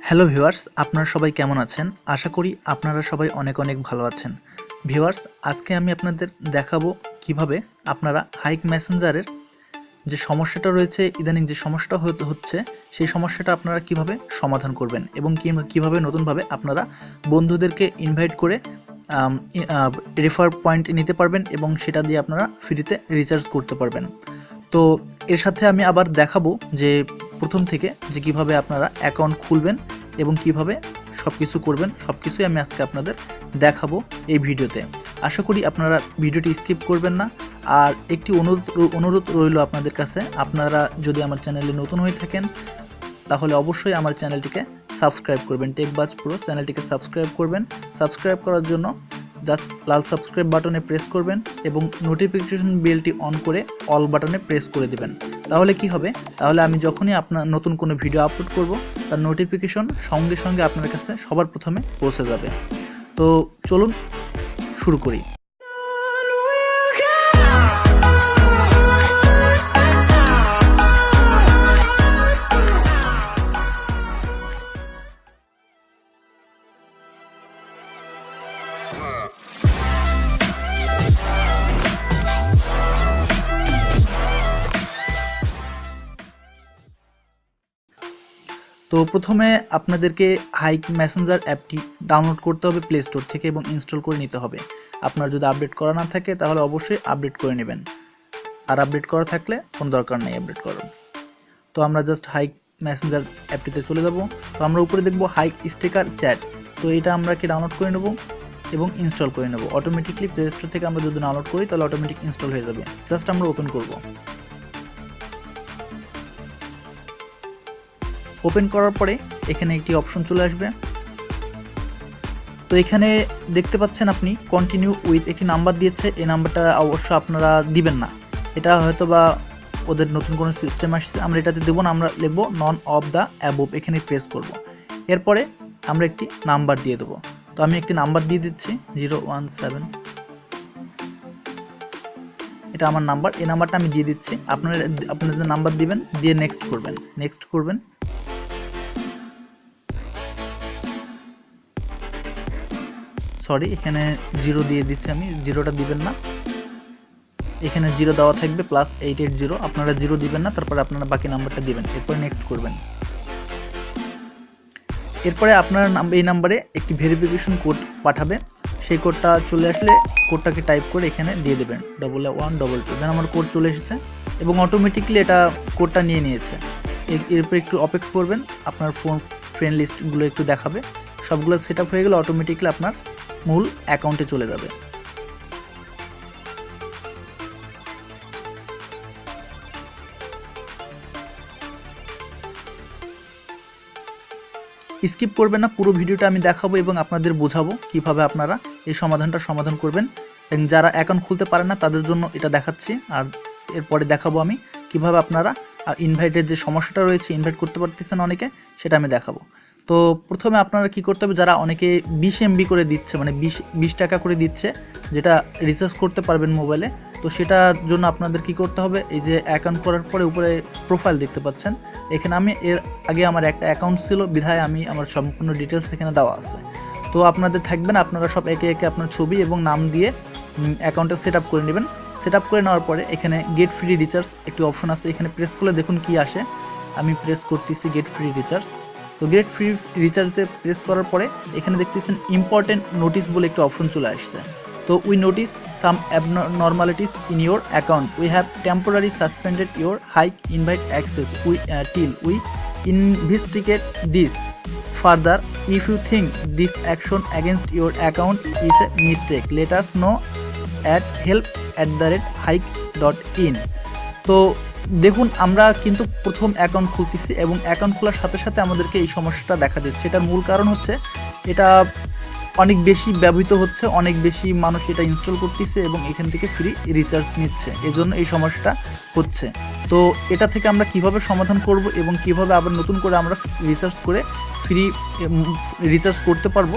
Hello viewers, আপনারা সবাই কেমন আছেন? আশা করি আপনারা সবাই অনেক অনেক ভালো আছেন। ভিউয়ার্স, আজকে আমি আপনাদের দেখাবো কিভাবে আপনারা হাইক মেসেঞ্জারের যে সমস্যাটা রয়েছে, ইদানিং যে সমস্যাটা হচ্ছে সেই সমস্যাটা আপনারা কিভাবে সমাধান করবেন এবং কিভাবে নতুনভাবে আপনারা বন্ধুদেরকে ইনভাইট করে রেফার পয়েন্ট নিতে পারবেন এবং সেটা দিয়ে আপনারা ফ্রিতে রিচার্জ করতে পারবেন। তো এর সাথে আমি আবার দেখাবো যে প্রথম থেকে যে কিভাবে আপনারা অ্যাকাউন্ট খুলবেন এবং কিভাবে সবকিছু করবেন, সবকিছুই আমি আজকে আপনাদের দেখাবো এই ভিডিওতে। আশা করি আপনারা ভিডিওটি স্কিপ করবেন না। আর একটি অনুরোধ রইল আপনাদের কাছে, আপনারা যদি আমার চ্যানেলে নতুন হয়ে থাকেন তাহলে অবশ্যই আমার চ্যানেলটিকে সাবস্ক্রাইব করবেন। টেকবাজ প্রো চ্যানেলটিকে সাবস্ক্রাইব করবেন। সাবস্ক্রাইব করার জন্য জাস্ট লাল সাবস্ক্রাইব বাটনে প্রেস করবেন এবং নোটিফিকেশন বেলটি অন করে অল বাটনে প্রেস করে দিবেন। তাহলে কি হবে, তাহলে আমি যখনই আপনার নতুন কোনো ভিডিও আপলোড করব তার নোটিফিকেশন সঙ্গে সঙ্গে আপনার কাছে সবার প্রথমে পৌঁছে যাবে। তো চলুন শুরু করি। তো প্রথমে আপনাদেরকে হাইক মেসেঞ্জার অ্যাপটি ডাউনলোড করতে হবে প্লে স্টোর থেকে এবং ইনস্টল করে নিতে হবে। আপনার যদি আপডেট করা না থাকে তাহলে অবশ্যই আপডেট করে নেবেন, আর আপডেট করা থাকলে কোনো দরকার নেই আপডেট করার। তো আমরা জাস্ট হাইক মেসেঞ্জার অ্যাপটিতে চলে যাব। তো আমরা উপরে দেখব হাইক স্টিকার চ্যাট। তো এটা আমরা কি ডাউনলোড করে নেব এবং ইনস্টল করে নেব। অটোমেটিকলি প্লে স্টোর থেকে আমরা যদি ডাউনলোড করি তাহলে অটোমেটিক ইনস্টল হয়ে যাবে। জাস্ট আমরা ওপেন করব। ওপেন করার পরে এখানে একটি অপশন চলে আসবে। তো এখানে দেখতে পাচ্ছেন আপনি কন্টিনিউ উইথ একটি নাম্বার দিয়েছে। এই নাম্বারটা অবশ্য আপনারা দিবেন না, এটা হয়তো বা ওদের নতুন কোনো সিস্টেম আসছে, আমরা এটাতে দেবো না। আমরা লিখবো নন অফ দ্য অ্যাবোভ, এখানে প্রেস করব। এরপরে আমরা একটি নাম্বার দিয়ে দেবো। তো আমি একটি নাম্বার দিয়ে দিচ্ছি 017, এটা আমার নাম্বার। এই নাম্বারটা আমি দিয়ে দিচ্ছি। আপনাদের নাম্বার দিবেন, দিয়ে নেক্সট করবেন। সরি, এখানে 0 দিয়ে দিচ্ছি আমি, 0টা দিবেন না। এখানে 0 দেওয়া থাকবে +880, আপনারা 0 দিবেন না, তারপরে আপনারা বাকি নাম্বারটা দিবেন। এরপরে নেক্সট করবেন। এরপরে আপনার এই নাম্বারে একটি ভেরিফিকেশন কোড পাঠাবে। সেই কোডটা চলে আসলে কোডটাকে টাইপ করে এখানে দিয়ে দেবেন 1122। দেন আমার কোড চলে এসেছে এবং অটোমেটিকলি এটা কোডটা নিয়ে নিয়েছে। এরপর একটু অপেক্ষা করবেন, আপনার ফ্রেন্ড লিস্টগুলো একটু দেখাবে। সবগুলো সেট আপ হয়ে গেলে অটোমেটিকলি আপনার মূল অ্যাকাউন্টে চলে যাবে। স্কিপ করবেন না, পুরো ভিডিওটা আমি দেখাবো এবং আপনাদের বোঝাবো কিভাবে আপনারা এই সমাধান করবেন। এবং যারা অ্যাকাউন্ট খুলতে পারেন না তাদের জন্য এটা দেখাচ্ছি, আর এরপরে দেখাবো আমি কিভাবে আপনারা ইনভাইটের যে সমস্যাটা রয়েছে, ইনভাইট করতে পারতেছেন অনেকে, সেটা আমি দেখাবো। তো প্রথমে আপনারা কি করতে হবে, যারা অনেকে 20 MB করে দিচ্ছে, মানে 20 টাকা করে দিচ্ছে, যেটা রিচার্জ করতে পারবেন মোবাইলে, তো সেটার জন্য আপনাদের কি করতে হবে, এই যে অ্যাকাউন্ট করার পরে উপরে প্রোফাইল দেখতে পাচ্ছেন, এখানে আমি এর আগে আমার একটা অ্যাকাউন্ট ছিল বিধায় আমি আমার সম্পূর্ণ ডিটেলস এখানে দেওয়া আছে। তো আপনাদের থাকবেন, আপনারা সব একে একে আপনার ছবি এবং নাম দিয়ে অ্যাকাউন্টটা সেট আপ করে নেবেন। সেট আপ করে নেওয়ার পরে এখানে গেট ফ্রি রিচার্জ একটি অপশন আছে, এখানে প্রেস করলে দেখুন কি আসে। আমি প্রেস করতেছি গেট ফ্রি রিচার্জ। তো গেট ফ্রি রিচার্জে প্রেস করার পরে এখানে দেখতেছেন ইম্পর্টেন্ট নোটিস বলে একটি অপশন চলে আসছে। তো we notice some abnormalities in your account. We have temporarily suspended your hike invite access till we investigate this further. If you think this action against your account is a mistake, let us know at help@hike.in. তো দেখুন, আমরা কিন্তু প্রথম account খুলতেছি এবং account খোলার সাথে সাথে আমাদেরকে এই সমস্যাটা দেখা দিচ্ছে। এটার মূল কারণ হচ্ছে এটা অনেক বেশি ব্যবহৃত হচ্ছে, অনেক বেশি মানুষ এটা ইনস্টল করতেছে এবং এখান থেকে ফ্রি রিচার্জ নিচ্ছে, এজন্য এই সমস্যাটা হচ্ছে। তো এটা থেকে আমরা কিভাবে সমাধান করব এবং কিভাবে আবার নতুন করে আমরা রিচার্জ করে ফ্রি রিচার্জ করতে পারবো,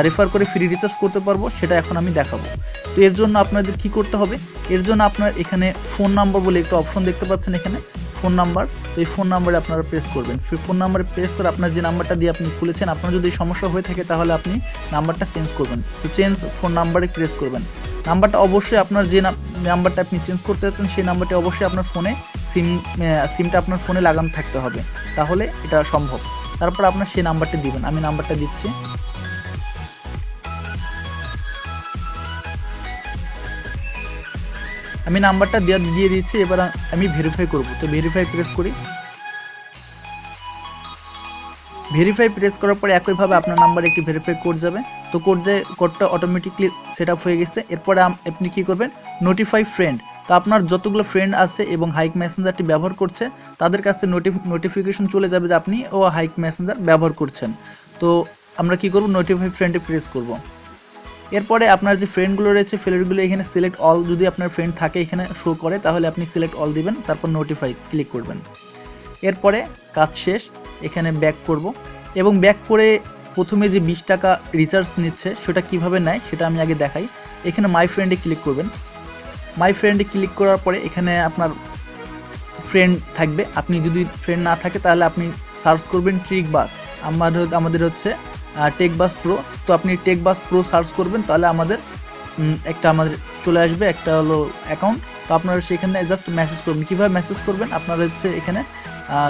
রেফার করে ফ্রি রিচার্জ করতে পারবো, সেটা এখন আমি দেখাবো। তো এর জন্য আপনাদের কি করতে হবে, এর জন্য আপনার এখানে ফোন নাম্বার বলে একটা অপশন দেখতে পাচ্ছেন, এখানে ফোন নাম্বার, তো এই ফোন নাম্বারে আপনারা প্রেস করবেন। ফোন নাম্বারে প্রেস করে আপনার যে নাম্বারটা দিয়ে আপনি খুলেছেন, আপনার যদি সমস্যা হয়ে থাকে তাহলে আপনি নাম্বারটা চেঞ্জ করবেন। তো চেঞ্জ ফোন নাম্বারে প্রেস করবেন। নাম্বারটা অবশ্যই আপনার যে নাম্বারটা আপনি চেঞ্জ করতে চাচ্ছেন সেই নাম্বারটি অবশ্যই আপনার ফোনে সিমটা আপনার ফোনে লাগানো থাকতে হবে, তাহলে এটা সম্ভব। তারপর আপনার সেই নাম্বারটা দিবেন। আমি নাম্বারটা দিচ্ছি। আমি নাম্বারটা দিয়ে দিচ্ছি। এবার আমি ভেরিফাই করব। তো ভেরিফাই প্রেস করি। ভেরিফাই প্রেস করার পরে একইভাবে আপনার নাম্বারে একটি ভেরিফাই কোড যাবে। তো কোডটা অটোমেটিকলি সেট আপ হয়ে গেছে। এরপরে আপনি কি করবেন, নোটিফাই ফ্রেন্ড। তো আপনার যতগুলো ফ্রেন্ড আছে এবং হাইক মেসেঞ্জারটি ব্যবহার করছে তাদের কাছে নোটিফিকেশন চলে যাবে যে আপনি ও হাইক মেসেঞ্জার ব্যবহার করছেন। তো আমরা কি করব, নোটিফাই ফ্রেন্ডে প্রেস করব। এরপরে আপনার যে ফ্রেন্ডগুলো রয়েছে ফ্রেন্ডগুলো এখানে সিলেক্ট অল, যদি আপনার ফ্রেন্ড থাকে এখানে শো করে তাহলে আপনি সিলেক্ট অল দিবেন, তারপর নোটিফাই ক্লিক করবেন। এরপরে কাজ শেষ। এখানে ব্যাক করব এবং ব্যাক করে প্রথমে যে 20 টাকা রিচার্জ নিচ্ছে সেটা কিভাবে নেয় সেটা আমি আগে দেখাই। এখানে মাই ফ্রেন্ডে ক্লিক করবেন। মাই ফ্রেন্ডে ক্লিক করার পরে এখানে আপনার ফ্রেন্ড থাকবে। আপনি যদি ফ্রেন্ড না থাকে তাহলে আপনি সার্চ করবেন টেকবাজ। আমাদের হচ্ছে টেকবাজ প্রো। তো আপনি টেকবাজ প্রো সার্চ করবেন, তাহলে আমাদের চলে আসবে একটা হলো অ্যাকাউন্ট। তো আপনারা সেখানে জাস্ট মেসেজ করবেন। কীভাবে মেসেজ করবেন, আপনারা হচ্ছে এখানে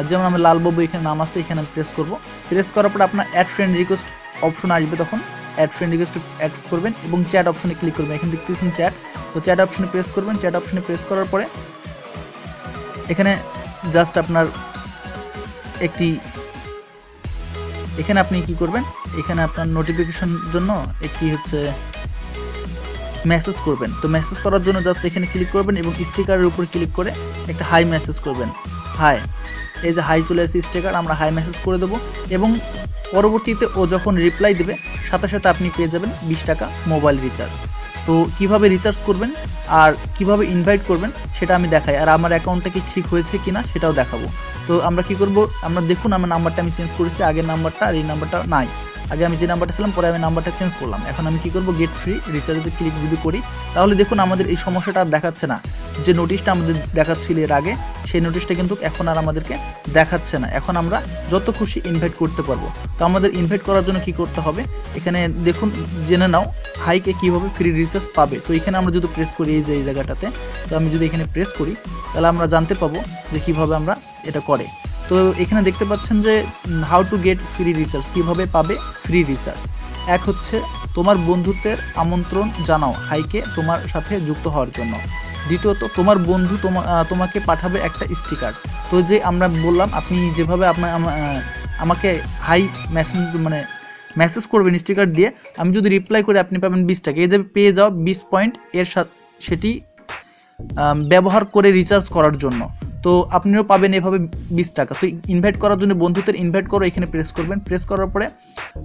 যেমন আমি লালবাবু এখানে নাম আছে, এখানে প্রেস করব। প্রেস করার পর আপনার অ্যাড ফ্রেন্ড রিকোয়েস্ট অপশন আসবে, তখন অ্যাড ফ্রেন্ড রিকোয়েস্ট অ্যাড করবেন এবং চ্যাট অপশনে ক্লিক করবেন। এখানে দেখতেছেন চ্যাট, তো চ্যাট অপশনে প্রেস করবেন। চ্যাট অপশনে প্রেস করার পরে এখানে জাস্ট আপনার এখানে আপনি কি করবেন, এখানে আপনার নোটিফিকেশন জন্য একটি হচ্ছে মেসেজ করবেন। তো মেসেজ করার জন্য জাস্ট এখানে ক্লিক করবেন এবং স্টিকারের উপর ক্লিক করে একটা হাই মেসেজ করবেন। হাই, এই যে হাই চলে আসছে স্টিকার, আমরা হাই মেসেজ করে দেবো এবং পরবর্তীতে ও যখন রিপ্লাই দেবে সাথে সাথে আপনি পেয়ে যাবেন 20 টাকা মোবাইল রিচার্জ। তো কিভাবে রিচার্জ করবেন আর কিভাবে ইনভাইট করবেন সেটা আমি দেখাই, আর আমার অ্যাকাউন্টটা কি ঠিক হয়েছে কিনা সেটাও দেখাবো। তো আমরা কি করব, আমরা দেখুন আমার নাম্বারটা আমি চেঞ্জ করেছি, আগের নাম্বারটা আর এই নাম্বারটা নাই। আগে আমি যে নাম্বারটা ছিলাম পরে আমি নাম্বারটা চেঞ্জ করলাম। এখন আমি কি করব, গেট ফ্রি রিচার্জে ক্লিক যদি করি তাহলে দেখুন আমাদের এই সমস্যাটা আর দেখাচ্ছে না। যে নোটিশটা আমাদের দেখাচ্ছিল এর আগে সেই নোটিশটা কিন্তু এখন আর আমাদেরকে দেখাচ্ছে না। এখন আমরা যত খুশি ইনভাইট করতে পারবো। তো আমাদের ইনভাইট করার জন্য কি করতে হবে, এখানে দেখুন জেনে নাও হাইকে কিভাবে ফ্রি রিচার্জ পাবে। তো এখানে আমরা যদি প্রেস করি এই যে এই জায়গাটাতে, তো আমি যদি এখানে প্রেস করি তাহলে আমরা জানতে পাবো যে কিভাবে আমরা এটা করে। তো এখানে দেখতে পাচ্ছেন যে how to get free recharge, কিভাবে পাবে ফ্রি রিচার্জ। এক হচ্ছে তোমার বন্ধুত্বের আমন্ত্রণ জানাও হাইকে তোমার সাথে যুক্ত হওয়ার জন্য। দ্বিতীয়ত তোমার বন্ধু তোমাকে পাঠাবে একটা স্টিকার। তো যে আমরা বললাম আপনি যেভাবে আমাকে হাই মেসেজ করবেন স্টিকার দিয়ে, আমি যদি রিপ্লাই করে আপনি পাবেন 20 টাকা। এই যে পেয়ে যাও 20 পয়েন্ট এর সাথে সেটি ব্যবহার করে রিচার্জ করার জন্য। তো আপনিও পাবেন এভাবে 20 টাকা। তো ইনভাইট করার জন্য বন্ধুদের ইনভাইট করো এখানে প্রেস করবেন। প্রেস করার পরে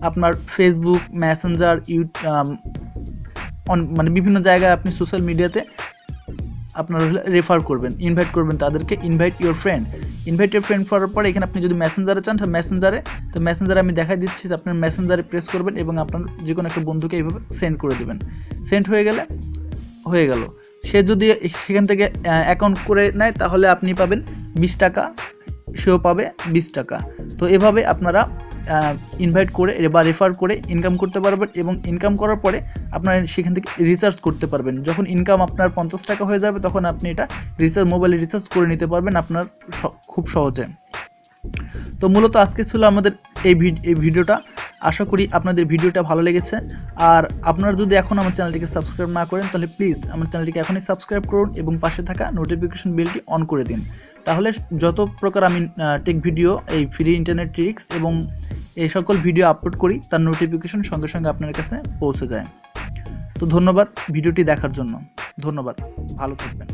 আপনার ফেসবুক, মেসেঞ্জার, বিভিন্ন জায়গায় আপনি সোশ্যাল মিডিয়াতে আপনার রেফার করবেন, ইনভাইট করবেন তাদেরকে। ইনভাইট ইউর ফ্রেন্ড করার পরে এখানে আপনি যদি মেসেঞ্জারে চান মেসেঞ্জারে আমি দেখা দিচ্ছি যে আপনার মেসেঞ্জারে প্রেস করবেন এবং আপনার যে কোনো একটা বন্ধুকে এইভাবে সেন্ড করে দেবেন। সেন্ড হয়ে গেল। সে যদি সেখান থেকে অ্যাকাউন্ট করে নেয় তাহলে আপনি পাবেন 20 টাকা, সেও পাবে 20 টাকা। তো এভাবে আপনারা ইনভাইট করে বা রেফার করে ইনকাম করতে পারবেন এবং ইনকাম করার পরে আপনারা সেখান থেকে রিচার্জ করতে পারবেন। যখন ইনকাম আপনার 50 টাকা হয়ে যাবে তখন আপনি এটা মোবাইলে রিচার্জ করে নিতে পারবেন আপনার খুব সহজে। তো মূলত আজকে ছিল আমাদের এই ভিডিওটা। আশা করি আপনাদের ভিডিওটা ভালো লেগেছে। আর আপনারা যদি এখন আমার চ্যানেলটিকে সাবস্ক্রাইব না করেন তাহলে প্লিজ আমার চ্যানেলটিকে এখনই সাবস্ক্রাইব করুন এবং পাশে থাকা নোটিফিকেশন বেলটি অন করে দিন। তাহলে যত প্রকার আমি টেক ভিডিও, এই ফ্রি ইন্টারনেট ট্রিক্স এবং এই সকল ভিডিও আপলোড করি তার নোটিফিকেশন সঙ্গে সঙ্গে আপনার কাছে পৌঁছে যায়। তো ধন্যবাদ ভিডিওটি দেখার জন্য। ধন্যবাদ, ভালো থাকবেন।